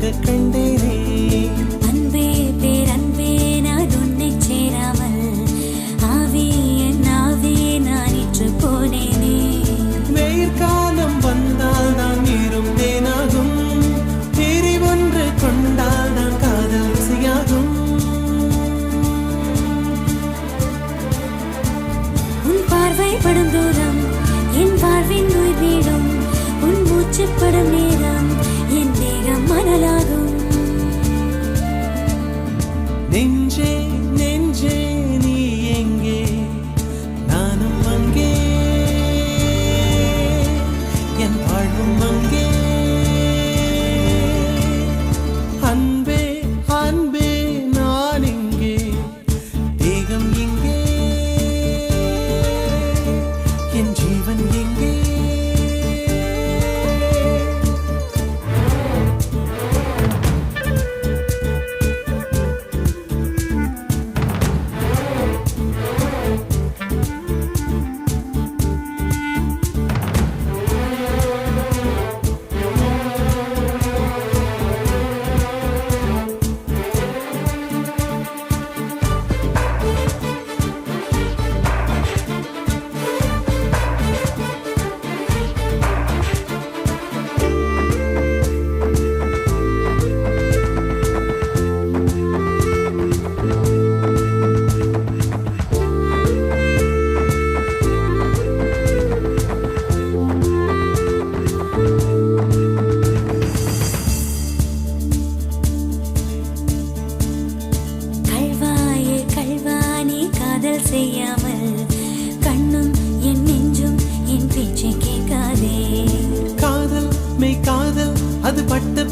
அழகு கண்டேனே. அன்பே பேரன்பே நான் உன்னை சேராமல் ஆவி என் ஆவி நான் இற்று போனேனே. வெயிற்காலம் வந்தால் தான் நீரும் தேனாகும், பிரிவொன்று கொண்டால் தான் காதல் ருசியாகும். உன் பார்வை படும் தூரம் என் வாழ்வின் உயிர் வீடும், உன் மூச்சுப்படும் நேரம் என் தேகம் மணலாகும். நெஞ்சே நெஞ்சே நீ எங்கே, நானும் அங்கே, என் வாழ்வும் அங்கே. அன்பே அன்பே நான் இங்கே, தேகம் எங்கே, என் ஜீவன் எங்கே. செய்யாமல் கண்ணும் என் நெஞ்சும் என் பேச்சை கேட்காதே. காதல் மெய் காதல் அது பட்டு